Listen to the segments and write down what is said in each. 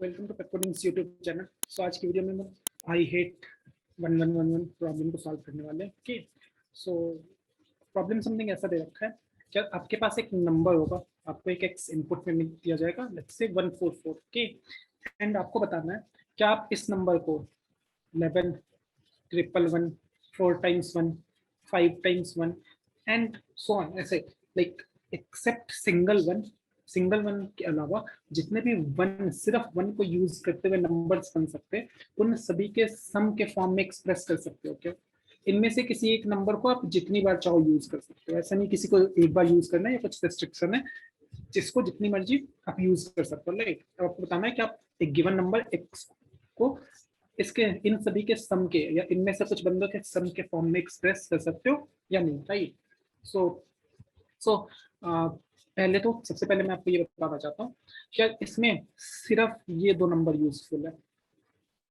Welcome to Pepcodings YouTube channel. So आज की video में हम आई हेट 1111 प्रॉब्लम को सॉल्व करने वाले हैं। ओके, सो प्रॉब्लम समथिंग ऐसा दे रखा है कि आपके पास एक नंबर होगा, आपको एक एक्स इनपुट में दिया जाएगा, लेट्स से 144। ओके, एंड आपको बताना है कि आप इस नंबर को 11 triple one, 4 times 1, 5 times 1 and so on, ऐसे लाइक एक्सेप्ट सिंगल वन के अलावा जितने भी वन, सिर्फ वन को यूज करते हुए नंबर्स बन सकते हैं, उन सभी के सम के फॉर्म में एक्सप्रेस कर सकते हो। क्या इनमें से किसी एक नंबर को आप जितनी बार चाहो यूज कर सकते हो, ऐसा नहीं किसी को एक बार यूज करना है या कुछ रेस्ट्रिक्शन है, जिसको जितनी मर्जी आप यूज कर सकते हो। राइट, अब आपको बताना है कि आप एक गिवन नंबर एक्स को इसके इन सभी के सम के या इनमें से कुछ बंदों के सम के फॉर्म में एक्सप्रेस कर सकते हो या नहीं। राइट, सो पहले तो सबसे पहले मैं आपको ये बताना चाहता हूँ कि इसमें सिर्फ ये दो नंबर यूजफुल है,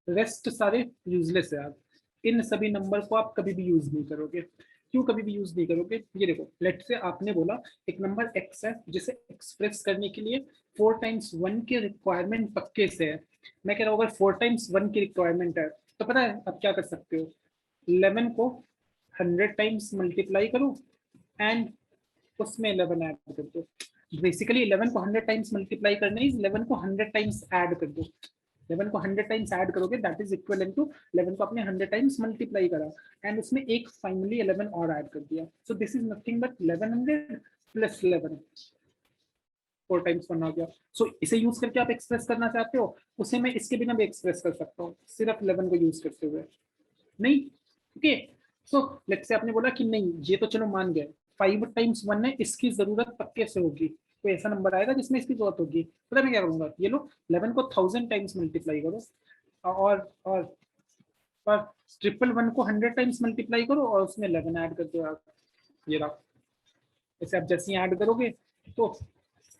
रेस्ट सारे यूजलेस है। आप इन सभी नंबर को आप कभी भी यूज नहीं करोगे। क्यों कभी भी यूज नहीं करोगे? ये देखो, लेट से आपने बोला एक नंबर एक्स है जिसे एक्सप्रेस करने के लिए 4 टाइम्स 1 की रिक्वायरमेंट पक्के से है। मैं कह रहा हूँ अगर 4 टाइम्स 1 की रिक्वायरमेंट है तो पता है आप क्या कर सकते हो, 11 को 100 टाइम्स मल्टीप्लाई करो एंड उसमें 11 ऐड कर दो। बेसिकली 11 को 100 टाइम्स मल्टीप्लाई करना है, 11 को 100 टाइम्स ऐड कर दो। 11 को 100 टाइम्स ऐड करोगे दैट इज इक्वल टू 11 को आपने 100 टाइम्स मल्टीप्लाई करा एंड उसमें एक फाइनली 11 और ऐड कर दिया। So this is nothing but 1100 plus 11, 4 times 1 आ गया। सो इसे यूज करके आप एक्सप्रेस करना चाहते हो, उसे मैं इसके बिना भी एक्सप्रेस कर सकता हूँ सिर्फ 11 को यूज करते हुए। नहीं, ओके, सो लेट्स से आपने बोला कि नहीं ये तो चलो मान गए, 5 टाइम्स 1 है, इसकी जरूरत पक्के से होगी, कोई ऐसा नंबर आएगा जिसमें इसकी जरूरत होगी। पता मैं क्या करूंगा, ये लो 11 को 1000 टाइम्स मल्टीप्लाई करो और और ट्रिपल वन को 100 टाइम्स मल्टीप्लाई करो और उसमें 11 ऐड कर दो आप। ये रहा, ऐसे आप जैसे ही ऐड करोगे तो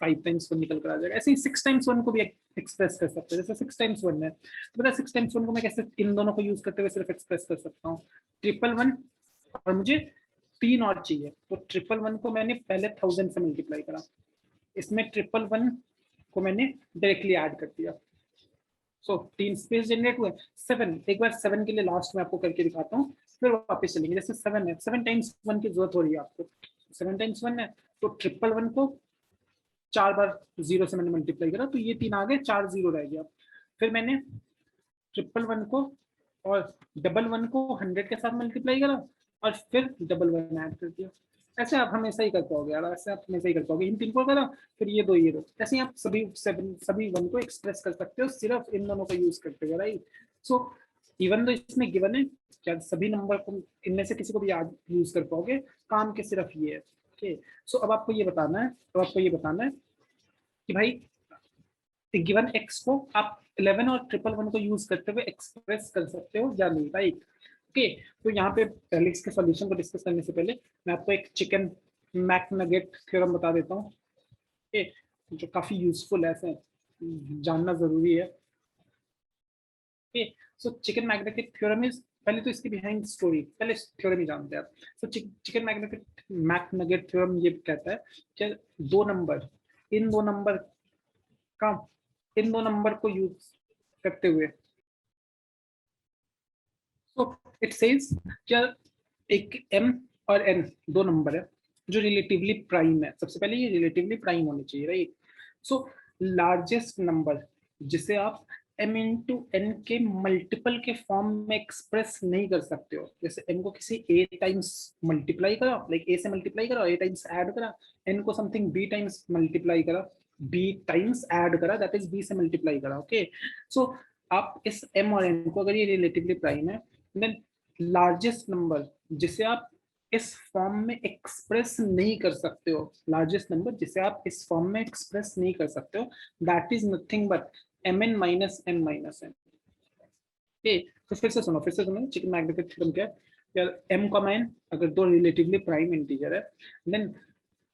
5 टाइम्स 1 निकल कर आ जाएगा। ऐसे ही 6 टाइम्स 1 को भी एक्सप्रेस कर सकते हैं, जैसे 6 टाइम्स 1 है तो पता है 6 टाइम्स 1 को मैं कैसे इन दोनों को यूज करते हुए सिर्फ एक्सप्रेस कर सकता हूँ, ट्रिपल वन और मुझे 3 और चाहिए, तो ट्रिपल वन को मैंने पहले 1000 से मल्टीप्लाई करा, इसमें ट्रिपल वन को मैंने डायरेक्टली ऐड कर दिया। सो 3 स्पेस जनरेट हुए। 7, एक बार 7 के लिए लास्ट में आपको करके दिखाता हूँ, फिर वापस चलेंगे। जैसे 7 है, 7 टाइम्स 1 की जरूरत हो रही है आपको, 7 टाइम्स 1 है तो ट्रिपल वन को 4 बार 0 से मैंने मल्टीप्लाई करा तो ये 3 आ गए, 4 0 रह गया। फिर मैंने ट्रिपल वन को और डबल वन को 100 के साथ मल्टीप्लाई करा और फिर डबल वन ऐड कर दिया। ऐसे आप हमेशा ही कर पाओगे यार, ऐसे आप हमेशा ही कर पाओगे। इन तीन को करा फिर ये दो, ऐसे ही आप सभी वन को एक्सप्रेस कर सकते हो सिर्फ इन दोनों का यूज करते हुए। राइट, सो इवन तो इसमें गिवन है क्या सभी नंबर को इनमें से किसी को भी याद यूज कर पाओगे, काम के सिर्फ ये है। ओके, सो अब आपको ये बताना है, कि भाई गिवन एक्स को आप 11 और ट्रिपल वन को यूज करते हुए एक्सप्रेस कर सकते हो या नहीं। राइट, ओके, तो यहाँ पे पहले इसके सॉल्यूशन को डिस्कस करने से पहले मैं आपको एक चिकन मैक नगेट थ्योरम बता देता हूँ, ओके, जो काफी यूजफुल है, ऐसे जानना जरूरी है। Okay, so chicken magnetic theorem is, पहले तो इसकी बिहाइंड स्टोरी, पहले थ्योरम ही जानते हैं आप। So chicken magnetic McNugget theorem ये कहता है कि दो नंबर, इन दो नंबर का इन दो नंबर को यूज करते हुए, तो इट सेज क्या एक m और n दो नंबर है जो रिलेटिवली प्राइम है। सबसे पहले ये रिलेटिवली प्राइम होने चाहिए। राइट, सो लार्जेस्ट नंबर जिसे आप m इंटू एन के मल्टीपल के फॉर्म में एक्सप्रेस नहीं कर सकते हो, जैसे m को किसी a टाइम्स मल्टीप्लाई करा, लाइक a से मल्टीप्लाई करा, a टाइम्स ऐड करा, n को समथिंग b टाइम्स मल्टीप्लाई करा, b टाइम्स ऐड करा, दैट इज b से मल्टीप्लाई करा। ओके, सो आप इस m और n को, अगर ये रिलेटिवली प्राइम है, देन लार्जेस्ट नंबर जिसे आप इस फॉर्म में एक्सप्रेस नहीं कर सकते हो, लार्जेस्ट नंबर जिसे आप इस फॉर्म में एक्सप्रेस नहीं कर सकते हो, that is nothing but mn minus n minus n। तो फिर से सुनो चिकन मैग्नेटिक थ्योरम क्या है, यार m का n अगर दो रिलेटिवली प्राइम इंटीजर है, देन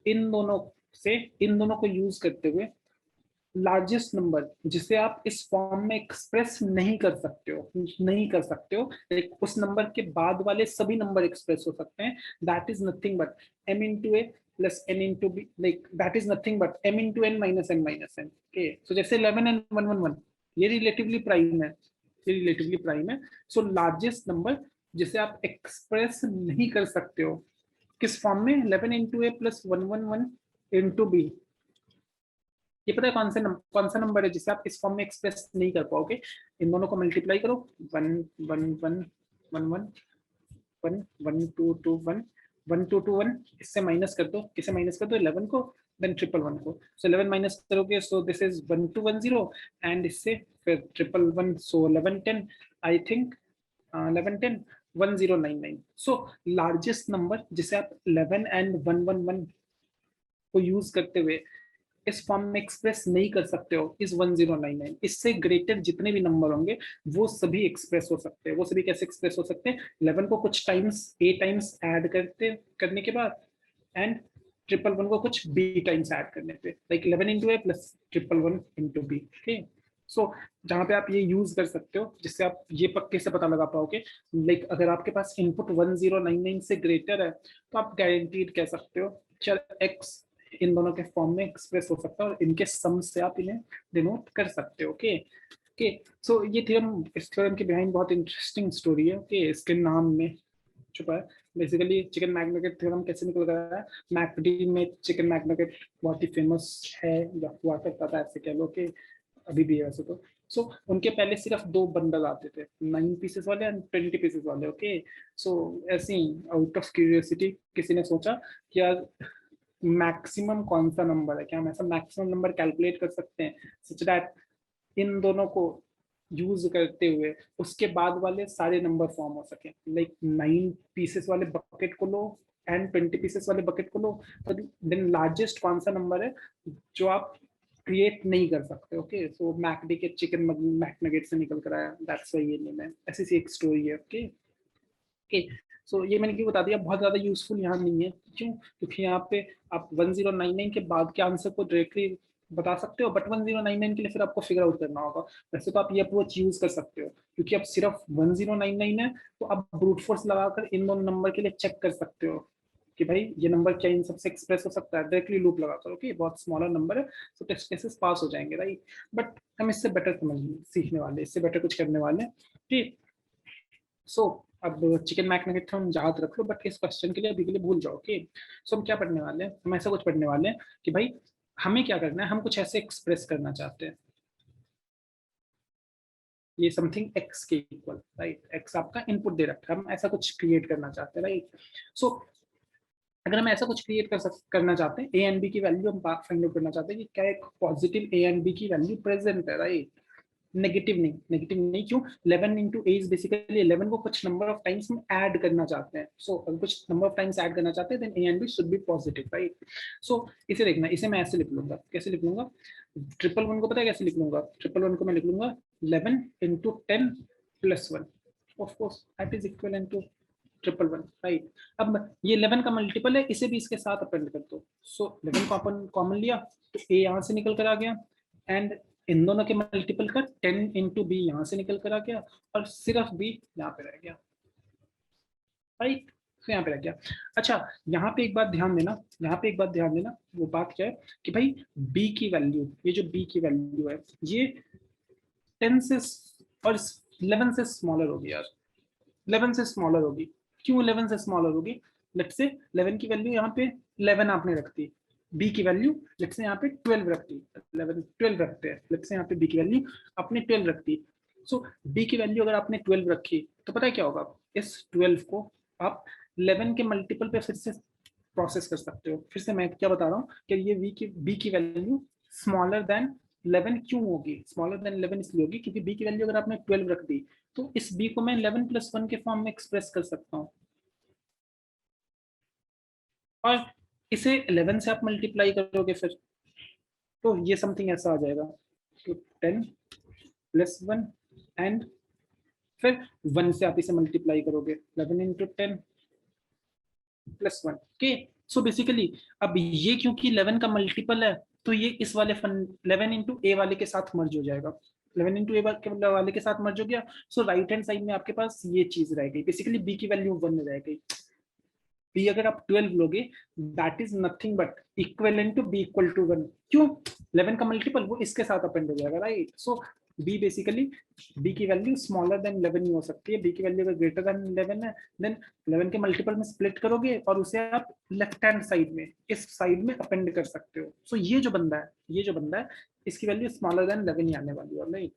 इन दोनों को यूज करते हुए लार्जेस्ट नंबर जिसे आप इस फॉर्म में एक्सप्रेस नहीं कर सकते हो, like, उस नंबर के बाद वाले सभी नंबर एक्सप्रेस हो सकते हैं, that is nothing but m into a plus n into b, like that is nothing but m into n minus n minus n। Okay, so जैसे 11 and 111, ये रिलेटिवली प्राइम है, ये रिलेटिवली प्राइम है। So largest number जिसे आप express नहीं कर सकते हो किस फॉर्म में, 11 into a plus 111 into B. ये पता है कौन सा नंबर है जिसे आप इस फॉर्म में एक्सप्रेस नहीं कर पाओगे? इन दोनों को मल्टीप्लाई करो, 1 1 1 1 1 1 1 2 2 1 1 2 2 1, इससे माइनस कर दो, किसे माइनस कर दो? 11 को, देन 111 को। सो 11 माइनस करोगे, सो दिस इज 1210 एंड इससे फिर 111, सो 11 10 I think 11 10 1099। So largest number जिसे आप 11 एंड 111 को यूज करते हुए इस फॉर्म में एक्सप्रेस नहीं कर सकते हो इस 1099। इससे ग्रेटर जितने भी नंबर होंगे वो सभी एक्सप्रेस हो सकते हैं। वो सभी कैसे एक्सप्रेस हो सकते हैं? 11 को कुछ टाइम्स ए टाइम्स ऐड करने के बाद एंड 111 को कुछ बी टाइम्स ऐड करने पे, like 11 into a plus 111 into B. Okay, सो जहां पे आप ये यूज कर सकते हो जिससे आप ये पक्के से पता लगा पाओगे, लाइक अगर आपके पास इनपुट 1099 से ग्रेटर है तो आप गारंटीड कह सकते हो चल एक्स इन दोनों के फॉर्म में एक्सप्रेस हो सकता है और इनके सम से आप इन्हें डिनोट कर सकते हो। ओके ओके, सो ये थ्योरम, इस थ्योरम के बिहाइंड बहुत इंटरेस्टिंग स्टोरी है। ओके, इसके नाम में छुपा है। बेसिकली चिकन मैकनगेट थ्योरम कैसे निकल रहा है? मैकडी में चिकन मैकनगेट बहुत ही फेमस है या हुआ करता था, ऐसे कह लो कि अभी भी है वैसे तो। सो उनके पहले सिर्फ 2 बंडल आते थे, 9 पीसेस वाले एंड 20 पीसेस वाले। ओके, सो ऐसे ही आउट ऑफ क्यूरियोसिटी किसी ने सोचा कि यार मैक्सिमम कौन सा नंबर है, क्या हम ऐसा मैक्सिमम नंबर कैलकुलेट कर सकते हैं सच दैट इन दोनों को यूज करते हुए उसके बाद वाले सारे नंबर फॉर्म हो सके। लाइक 9 पीसेस वाले बकेट को लो एंड 20 पीसेस वाले बकेट को लो, तो देन लार्जेस्ट कौन सा नंबर है जो आप क्रिएट नहीं कर सकते? ओके, सो मैकडी के चिकन मैकनगेट से निकल कर आया, दैट्स व्हाई ये नेम है। ऐसी सी एक स्टोरी है। ओके ओके, सो ये मैंने क्यों बता दिया, बहुत ज्यादा यूजफुल यहाँ नहीं है। क्यों? क्योंकि यहाँ पे आप 1099 के बाद के आंसर को डायरेक्टली बता सकते हो, बट 1099 के लिए फिर आपको फिगर आउट करना होगा। वैसे तो आप ये अप्रोच यूज कर सकते हो क्योंकि अब सिर्फ 1099 है, तो आप ब्रूट फोर्स लगाकर इन दोनों नंबर के लिए चेक कर सकते हो कि भाई ये नंबर क्या इन सबसे एक्सप्रेस हो सकता है, डायरेक्टली लूप लगाकर। ओके, बहुत स्मॉलर नंबर है, तो टेस्ट केसेस पास हो जाएंगे, राइट? बट हम इससे बेटर सीखने वाले, इससे बेटर कुछ करने वाले। ठीक, सो अब चिकन मैक नगेट हम याद रख लो, बट इस क्वेश्चन के लिए अभी के लिए भूल जाओ। ओके, सो हम क्या पढ़ने वाले हैं? हम ऐसा कुछ पढ़ने वाले हैं कि भाई हमें क्या करना है, हम कुछ ऐसे एक्सप्रेस करना चाहते हैं, ये समथिंग एक्स के इक्वल, राइट? एक्स आपका इनपुट दे रखा है, हम ऐसा कुछ क्रिएट करना चाहते हैं, राइट? सो अगर हम ऐसा कुछ क्रिएट करना चाहते हैं, ए एंड बी की वैल्यू हम फाइंड आउट करना चाहते हैं कि क्या एक पॉजिटिव ए एंड बी की वैल्यू प्रेजेंट है, राइट? नेगेटिव नहीं, नेगेटिव नहीं। क्यों? 11 इंटू ए इज बेसिकली 11 को कुछ नंबर ऑफ टाइम्स हम ऐड करना चाहते हैं। सो अगर कुछ नंबर ऑफ टाइम्स ऐड करना चाहते हैं then a and b should be positive, right? So इसे देखना, इसे मैं ऐसे लिख लूंगा, कैसे लिख लूंगा? 111 को पता है कैसे लिख लूंगा? 111 को मैं लिख लूंगा 11 into 10 plus 1, of course that is equal to 111, right? अब ये 11 का मल्टीपल है, इसे भी इसके साथ अपेंड कर दो। सो 11 को अपन कॉमन लिया तो ए यहाँ से निकल कर आ गया एंड इन दोनों के मल्टीपल का 10 इंटू बी यहाँ से निकल कर आ गया और सिर्फ बी यहाँ पे रह गया, राइट? तो यहाँ पे रह गया। अच्छा, यहाँ पे एक बात ध्यान देना, यहाँ पे एक बात ध्यान देना, वो बात क्या है कि भाई बी की वैल्यू, ये जो बी की वैल्यू है ये 10 से और 11 से स्मॉलर होगी यार, 11 से स्मॉलर होगी। क्यों 11 से स्मॉलर होगी? लेट्स से 11 की वैल्यू यहाँ पे 11 आपने रख दी, बी की वैल्यू लेट्स से यहाँ पे 12 रख दी, 11 12 रखते हैं, लेट्स से यहाँ पे बी की वैल्यू आपने 12 रख दी। सो बी की वैल्यू अगर आपने 12 रखी तो पता है क्या होगा? इस 12 को आप 11 के मल्टीपल पे फिर से प्रोसेस कर सकते हो। फिर से मैं क्या बता रहा हूँ कि ये बी की वैल्यू स्मॉलर देन 11 क्यों होगी? स्मॉलर देन 11 इसलिए होगी क्योंकि बी की वैल्यू अगर आपने 12 रख दी तो इस बी को मैं 11 प्लस 1 के फॉर्म में एक्सप्रेस कर सकता हूँ और इसे 11 से आप मल्टीप्लाई करोगे फिर तो ये समथिंग ऐसा आ जाएगा, तो 10 प्लस 1 एंड फिर 1 से आप इसे मल्टीप्लाई करोगे, 11 into 10 plus 1। Okay, so basically अब ये क्योंकि 11 का मल्टीपल है तो ये इस वाले 11 इंटू ए वाले के साथ मर्ज हो जाएगा, 11 इंटू ए वाले के साथ मर्ज हो गया। सो राइट हैंड साइड में आपके पास ये चीज रह गई, बेसिकली बी की वैल्यू 1 रह गई। बी अगर आप 12 लोगे that is nothing but equal to b equal to 1। क्यों? 11 का मल्टीपल वो इसके साथ अपेंड हो जाएगा, राइट? सो बी बेसिकली बी की वैल्यू स्मॉलर देन 11 ही हो सकती है। बी की वैल्यू अगर ग्रेटर देन 11 है देन 11 के मल्टीपल में स्प्लिट करोगे और उसे आप लेफ्ट हैंड साइड में इस साइड में अपेंड कर सकते हो। सो ये जो बंदा है इसकी वैल्यू स्मॉलर देन 11 ही आने वाली है, राइट।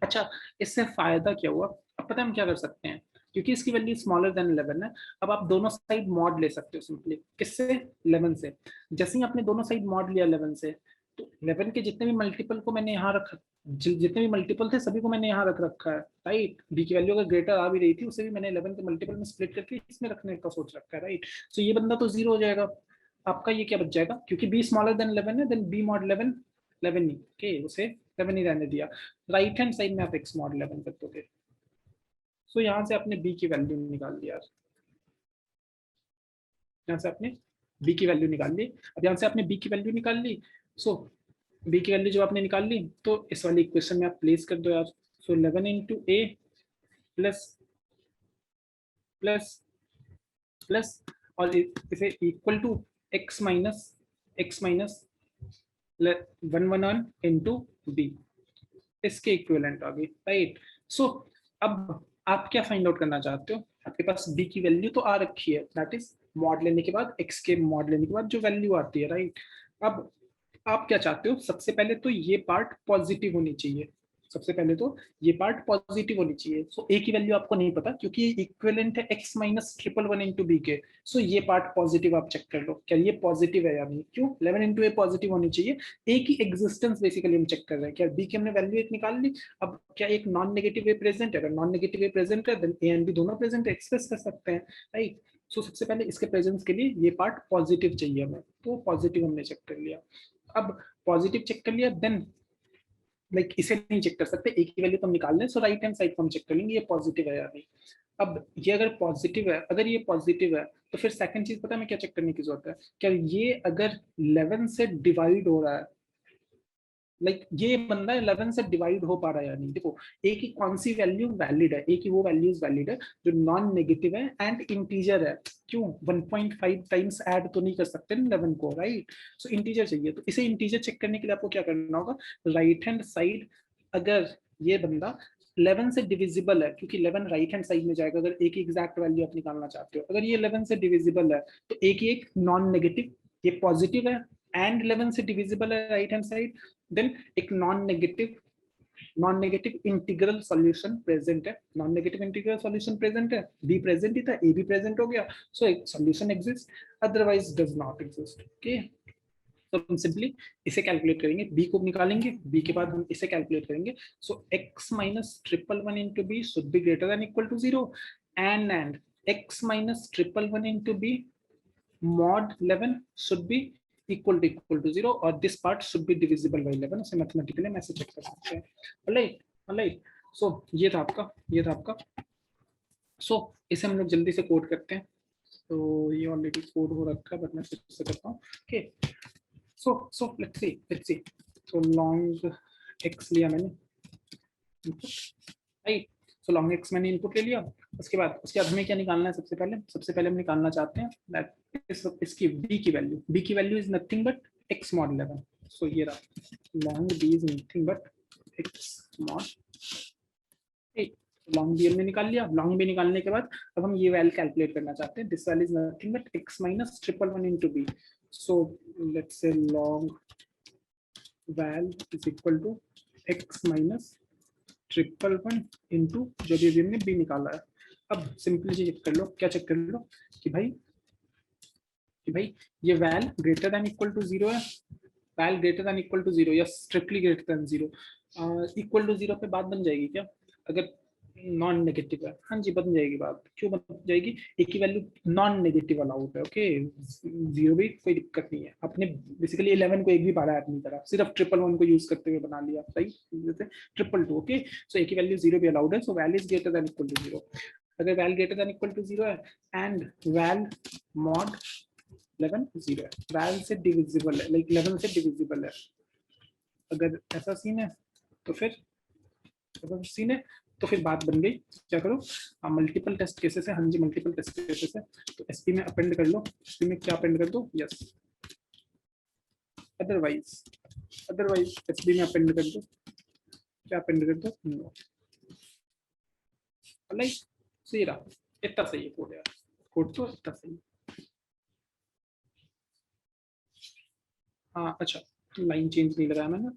अच्छा, इससे फायदा क्या हुआ? अब पता है हम क्या कर सकते हैं, क्योंकि इसकी वैल्यू स्मॉलर देन 11 है, अब आप दोनों साइड मॉड ले सकते हो सिंपली। किससे? 11 से। जैसे ही आपने दोनों साइड मॉड लिया 11 से, तो 11 के जितने भी मल्टीपल को मैंने यहाँ रखा, जितने भी मल्टीपल थे सभी को मैंने यहाँ रख रखा है, राइट। बी की वैल्यू अगर ग्रेटर आ भी रही थी उसे भी मैंने 11 के मल्टीपल में स्प्लिट करके इसमें रखने का सोच रखा है, राइट। सो ये बंदा तो 0 हो जाएगा आपका। ये क्या बच जाएगा, क्योंकि बी स्मॉलर देन 11 है, देन बी मॉड 11 11 ही, ओके, उसे 11 ही रहने दिया। राइट हैंड साइड में आप एक्स मॉड 11 कर दोगे। सो यहाँ से आपने बी की वैल्यू निकाल ली यार, यहाँ से आपने बी की वैल्यू निकाल ली। अब यहाँ से आपने बी की वैल्यू निकाल ली। सो बी की वैल्यू जब आपने निकाल ली तो इस वाली इक्वेशन में आप प्लेस कर दो यार। So 11 into a plus plus plus और इसे equal to x minus 1 into b, इसके इक्विवेलेंट आ गई, राइट। सो अब आप क्या फाइंड आउट करना चाहते हो? आपके पास बी की वैल्यू तो आ रखी है, दैट इज मॉड लेने के बाद एक्स के मॉड लेने के बाद जो वैल्यू आती है, राइट। अब आप क्या चाहते हो? सबसे पहले तो ये पार्ट पॉजिटिव होनी चाहिए, सबसे पहले तो ये पार्ट पॉजिटिव होनी चाहिए। सो ए की वैल्यू आपको नहीं पता क्योंकि ये इक्विवेलेंट है एक्स माइनस 111 इंटू बी के। सो ये पार्ट पॉजिटिव आप चेक कर लो, क्या ये पॉजिटिव है या नहीं। क्यों? 11 इंटू ए पॉजिटिव होनी चाहिए। ए की एग्जिस्टेंस बेसिकली हम चेक कर रहे हैं, क्या बी की हमने वैल्यू एक निकाल ली। अब क्या एक नॉन नेगेटिव ए प्रेजेंट है? अगर नॉन नेगेटिव ए प्रेजेंट है देन ए एंड बी दोनों प्रेजेंट है, एक्सप्रेस कर सकते हैं, राइट। सो सबसे पहले इसके प्रेजेंस के लिए ये पार्ट पॉजिटिव चाहिए हमें, तो पॉजिटिव हमने चेक कर लिया। अब पॉजिटिव चेक कर लिया देन लाइक इसे नहीं चेक कर सकते, एक ही वैल्यू तो हम निकाल लें। सो राइट हैंड साइड को हम चेक कर लेंगे ये पॉजिटिव है या नहीं। अब ये अगर पॉजिटिव है, अगर ये पॉजिटिव है तो फिर सेकंड चीज पता है मैं क्या चेक करने की जरूरत है, क्या ये अगर 11 से डिवाइड हो रहा है, लाइक ये बंदा 11 से डिवाइड हो पा रहा है या नहीं। देखो ए की कौन सी वैल्यू वैलिड है, ए की वो वैल्यूज वैलिड है जो नॉन नेगेटिव है एंड इंटीजर है। क्यों? 1.5 टाइम्स ऐड तो नहीं कर सकते 11 को, राइट। सो इंटीजर चाहिए, तो इसे इंटीजर चेक करने के लिए आपको क्या करना होगा, राइट हैंड साइड अगर ये बंदा 11 से डिविजिबल है, क्योंकि 11 राइट हैंड साइड में जाएगा अगर ए की एग्जैक्ट वैल्यू आप निकालना चाहते हो, अगर ये 11 से डिविजिबल है तो ए की एक नॉन नेगेटिव, ये पॉजिटिव है एंड 11 से डिविजिबल है राइट हैंड साइड, देन एक non negative integral solution present है। Non negative integral solution present है, बी प्रेजेंट ही था, ए भी प्रेजेंट हो गया। सो एक solution exist, otherwise does not exist, okay. तो हम सिंपली इसे कैलकुलेट करेंगे, बी को निकालेंगे, बी के बाद हम इसे कैलकुलेट करेंगे। So x minus 111 into b should be greater than equal to 0 and x minus 111 into b mod 11 should be equal to 0 और this part should be divisible by 11। उसे मैथमेटिकली हम ऐसे चेक कर सकते हैं, ऑलराइट। सो ये था आपका सो इसे हम लोग जल्दी से कोड करते हैं। तो ये ऑलरेडी कोड हो रखा है बट मैं फिर से करता हूँ, ओके। सो लेट्स सी तो लॉन्ग एक्स लिया मैंने, राइट। सो लॉन्ग एक्स मैंने इनपुट ले लिया। उसके बाद हमें क्या निकालना है? सबसे पहले हम निकालना चाहते हैं दैट इसकी b की value is nothing but x mod 11। सो ये रहा long b is nothing but x mod 8। Long b हमने निकाल लिया। लॉन्ग b निकालने के बाद अब हम ये वैल्यू कैलकुलेट करना चाहते हैं, this value is nothing but x minus 111 into b। So let's say long val is equal to x minus 111 into जो भी हमने बी निकाला है। अब सिंपली चेक कर लो, क्या चेक कर लो कि भाई ये well greater than equal to 0 है, well greater than equal to 0 या strictly greater than 0। Equal to 0 पे बात बन जाएगी क्या? अगर नॉन नेगेटिव है, हाँ जी बन जाएगी बात। क्यों बन जाएगी? एक की वैल्यू नॉन नेगेटिव अलाउड है, ओके। 0 भी कोई दिक्कत नहीं है। अपने बेसिकली 11 को एक भी बारह अपनी तरह सिर्फ 111 को यूज करते हुए बना लिया, सही। जैसे 222, ओके। सो एक की वैल्यू 0 भी अलाउड है। So val is greater than equal to 0। अगर val greater than equal to 0 है एंड वैल मॉड 11 0 है, वैल से डिविजिबल है, लाइक 11 से डिविजिबल है, अगर ऐसा सीन है तो फिर बात बन गई। क्या करो? मल्टीपल टेस्ट केसेस है, हाँ जी मल्टीपल टेस्ट केसेस है, तो एसपी में अपेंड कर लो। एसपी में क्या अपेंड कर दो? यस, अदरवाइज एसपी में अपेंड कर दो। क्या आप एंटर कर दो नो, लाइक सही रहा, इतना सही है कोड यार, कोड तो इतना सही है। हाँ अच्छा, लाइन चेंज नहीं लगाया मैंने।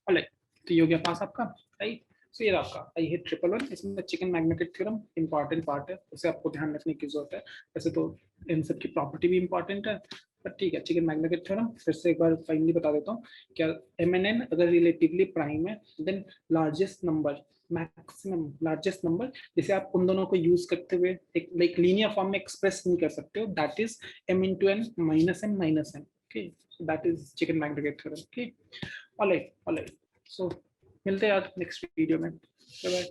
ऑलराइट, तो ये हो गया पास आपका, राइट। सो ये रहा आपका आई हिट ट्रिपल वन, इसमें chicken magnetic theorem important part है, उसे आपको ध्यान रखने की जरूरत है। वैसे तो इन सब की प्रॉपर्टी भी इंपॉर्टेंट है, पर ठीक है, चिकन मैग्नेटिक थ्योरम फिर से एक बार फाइनली बता देता हूँ। क्या एम एन एन अगर रिलेटिवली प्राइम है, then largest number, maximum largest number, जिसे आप उन दोनों को यूज करते हुए एक लाइक लीनियर फॉर्म में एक्सप्रेस नहीं कर सकते हो, that is m into n minus m minus n, okay, so that is chicken magnetic theorem, okay, all right, so मिलते हैं यार नेक्स्ट वीडियो में, बाय बाय।